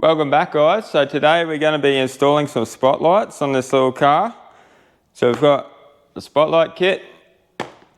Welcome back, guys. So today we're going to be installing some spotlights on this little car. So we've got a spotlight kit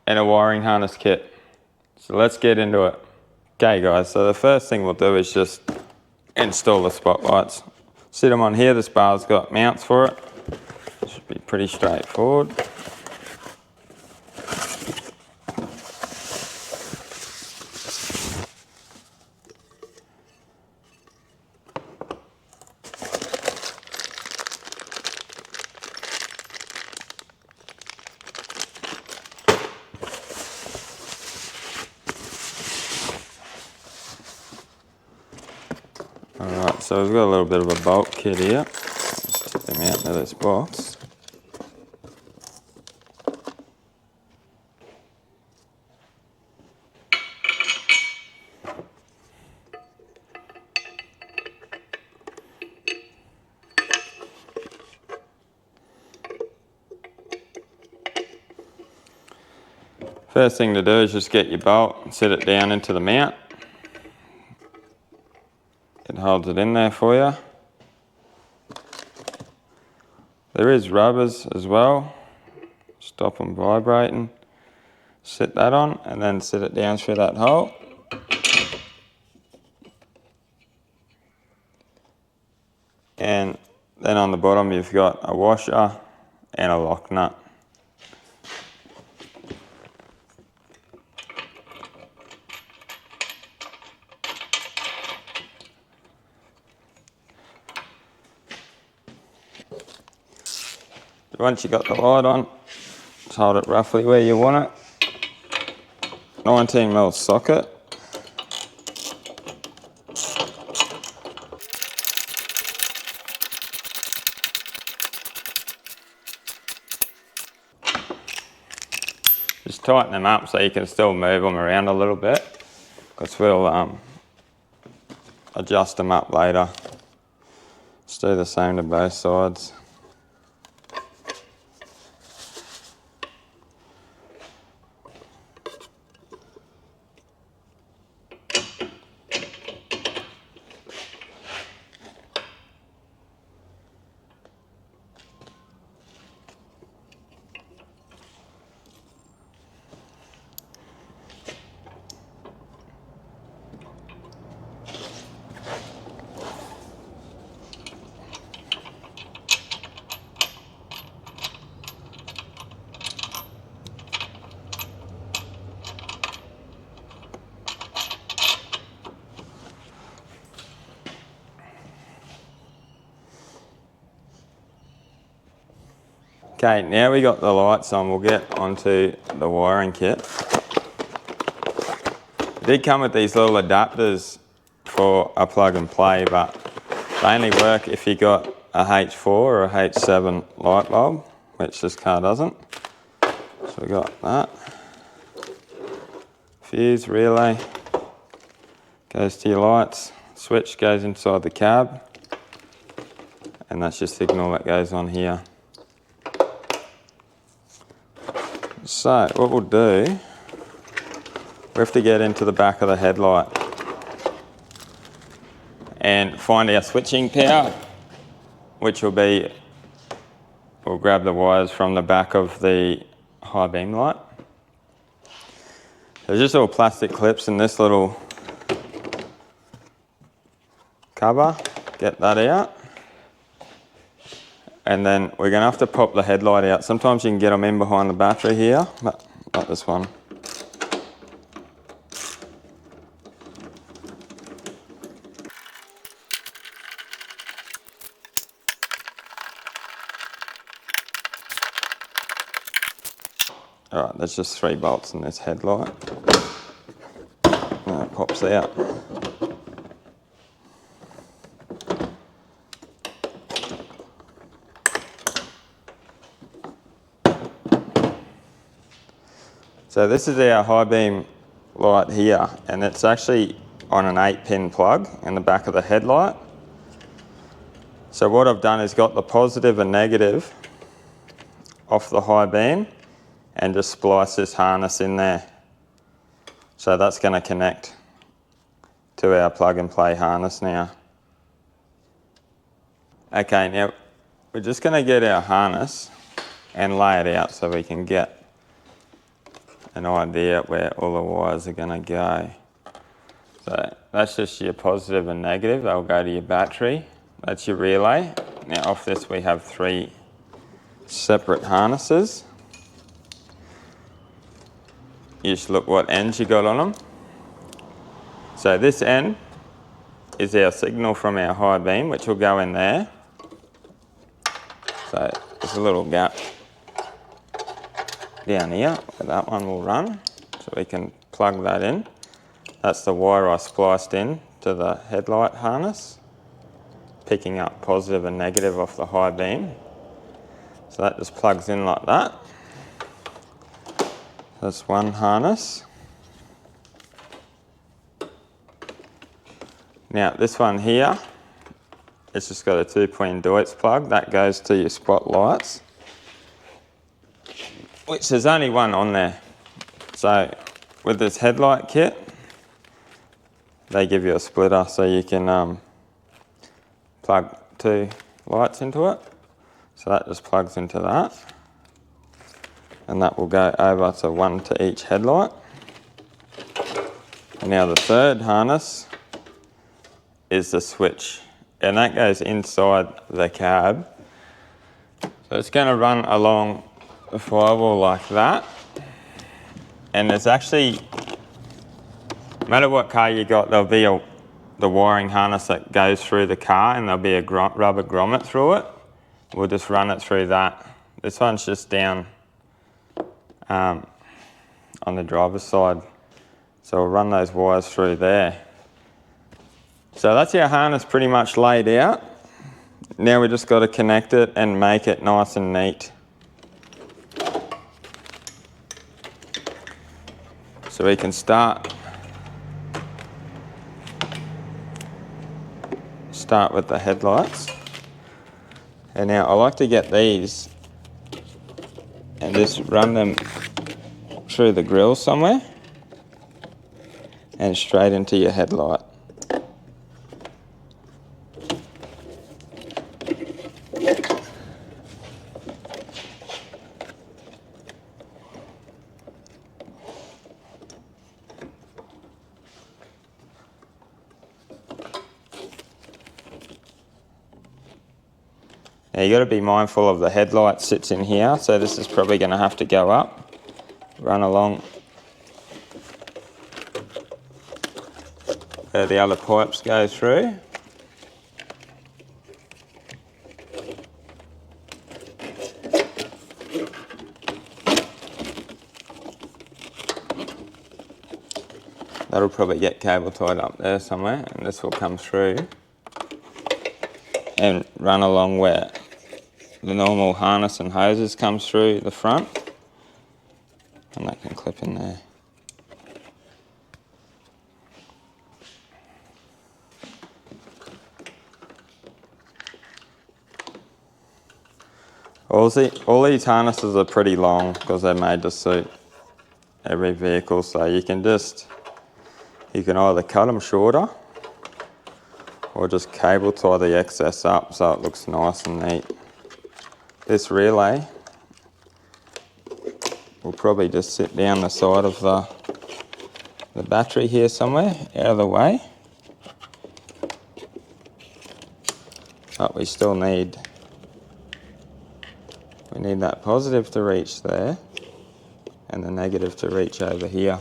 and a wiring harness kit. So let's get into it. Okay guys, so the first thing we'll do is just install the spotlights. Sit them on here. This bar's got mounts for it. Should be pretty straightforward. Alright, so we've got a little bit of a bolt kit here. Let's take them out into this box. First thing to do is just get your bolt and set it down into the mount. It holds it in there for you. There is rubbers as well. Stop them vibrating. Set that on and then set it down through that hole. And then on the bottom you've got a washer and a lock nut. Once you've got the light on, just hold it roughly where you want it. 19mm socket. Just tighten them up so you can still move them around a little bit, because we'll adjust them up later. Just do the same to both sides. Okay, now we got the lights on, we'll get onto the wiring kit. It did come with these little adapters for a plug and play, but they only work if you got a H4 or a H7 light bulb, which this car doesn't. So we got that. Fuse, relay, goes to your lights. Switch goes inside the cab. And that's your signal that goes on here. So what we'll do, we have to get into the back of the headlight and find our switching power, which will be, we'll grab the wires from the back of the high beam light. There's just little plastic clips in this little cover, get that out. And then we're going to have to pop the headlight out. Sometimes you can get them in behind the battery here, but not this one. Alright, there's just 3 bolts in this headlight. And it pops out. So this is our high beam light here, and it's actually on an 8-pin plug in the back of the headlight. So what I've done is got the positive and negative off the high beam and just splice this harness in there. So that's going to connect to our plug and play harness now. Okay, now we're just going to get our harness and lay it out so we can get an idea where all the wires are going to go. So that's just your positive and negative. They'll go to your battery. That's your relay. Now off this we have 3 separate harnesses. You just look what ends you got on them. So this end is our signal from our high beam, which will go in there. So there's a little gap down here where that one will run. So we can plug that in. That's the wire I spliced in to the headlight harness, picking up positive and negative off the high beam. So that just plugs in like that. That's one harness. Now this one here, it's just got a 2-pin Deutz plug. That goes to your spotlights, which there's only one on there. So with this headlight kit, they give you a splitter so you can plug 2 lights into it. So that just plugs into that. And that will go over to 1 to each headlight. And now the third harness is the switch. And that goes inside the cab. So it's going to run along the firewall like that. And there's actually, no matter what car you got, there'll be the wiring harness that goes through the car, and there'll be a rubber grommet through it. We'll just run it through that. This one's just down on the driver's side. So we'll run those wires through there. So that's our harness pretty much laid out. Now we just got to connect it and make it nice and neat. So we can start with the headlights. And now I like to get these and just run them through the grill somewhere and straight into your headlight. Now you got to be mindful of the headlight sits in here, so this is probably going to have to go up, run along where the other pipes go through. That'll probably get cable tied up there somewhere, and this will come through and run along where the normal harness and hoses comes through the front, and that can clip in there. All these harnesses are pretty long because they're made to suit every vehicle, so you can either cut them shorter or just cable tie the excess up so it looks nice and neat. This relay will probably just sit down the side of the battery here somewhere, out of the way. But we still need that positive to reach there and the negative to reach over here.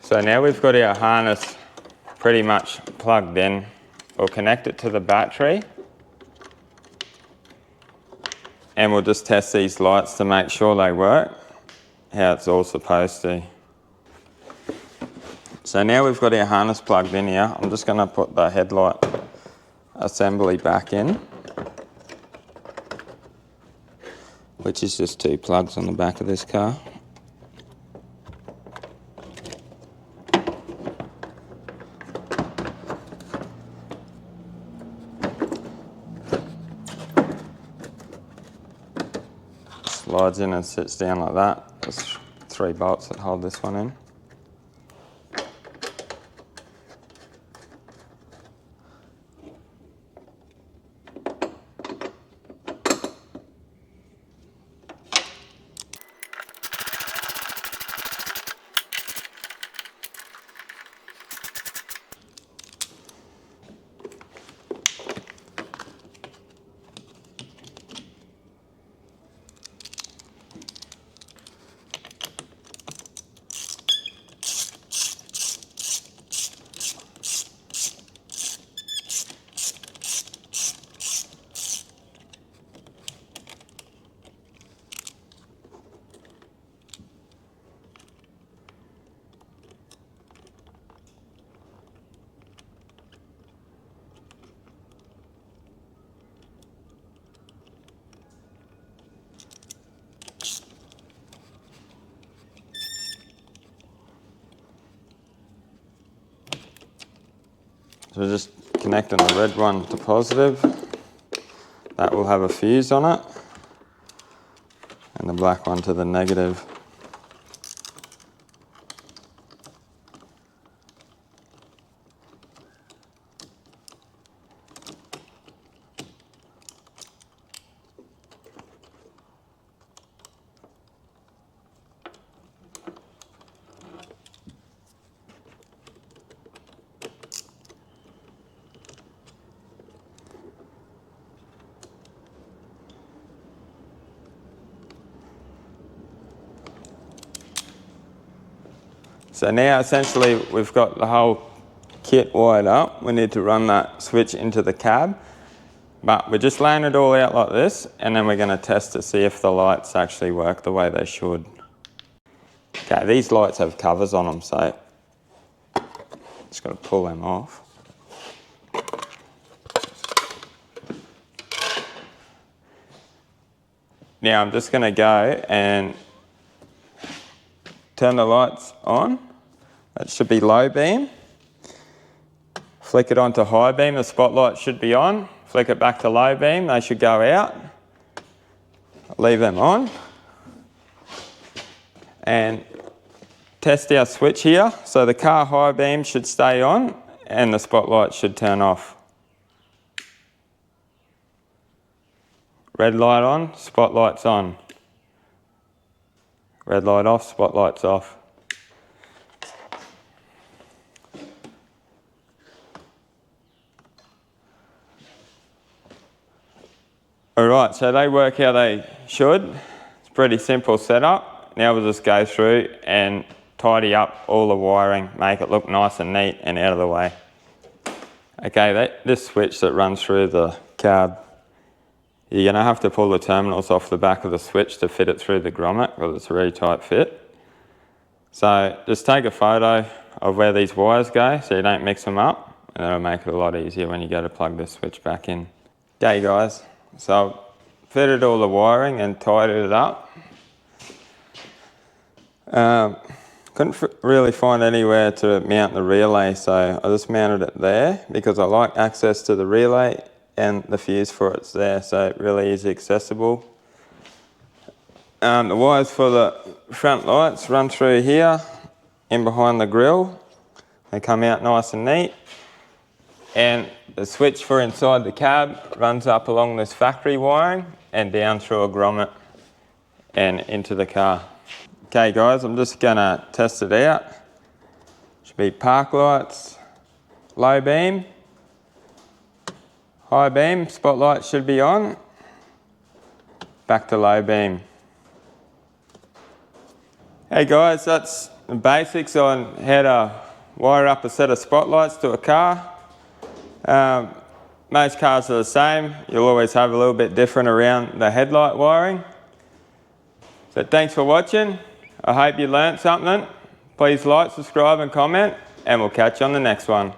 So now we've got our harness pretty much plugged in. We'll connect it to the battery and we'll just test these lights to make sure they work how it's all supposed to. So now we've got our harness plugged in here. I'm just going to put the headlight assembly back in, which is just 2 plugs on the back of this car. slides in and sits down like that. There's 3 bolts that hold this one in. So we're just connecting the red one to positive. That will have a fuse on it. And the black one to the negative. So now essentially we've got the whole kit wired up. We need to run that switch into the cab, but we're just laying it all out like this, and then we're going to test to see if the lights actually work the way they should. Okay, these lights have covers on them, so just got to pull them off. Now I'm just going to go and turn the lights on. That should be low beam. Flick it onto high beam, the spotlight should be on. Flick it back to low beam, they should go out. Leave them on. And test our switch here. So the car high beam should stay on and the spotlight should turn off. Red light on, spotlight's on. Red light off, spotlight's off. Alright, so they work how they should. It's a pretty simple setup. Now we'll just go through and tidy up all the wiring, make it look nice and neat and out of the way. Okay, this switch that runs through the cab, you're going to have to pull the terminals off the back of the switch to fit it through the grommet because it's a really tight fit. So just take a photo of where these wires go so you don't mix them up, and that'll make it a lot easier when you go to plug this switch back in. Okay guys, so I've fitted all the wiring and tidied it up. Couldn't really find anywhere to mount the relay, so I just mounted it there because I like access to the relay and the fuse for it's there, so really easy accessible. The wires for the front lights run through here, in behind the grille. They come out nice and neat. And the switch for inside the cab runs up along this factory wiring and down through a grommet and into the car. Okay guys, I'm just gonna test it out. Should be park lights, low beam, high beam, spotlight should be on, back to low beam. Hey guys, that's the basics on how to wire up a set of spotlights to a car. Most cars are the same. You'll always have a little bit different around the headlight wiring. So thanks for watching. I hope you learnt something. Please like, subscribe and comment, and we'll catch you on the next one.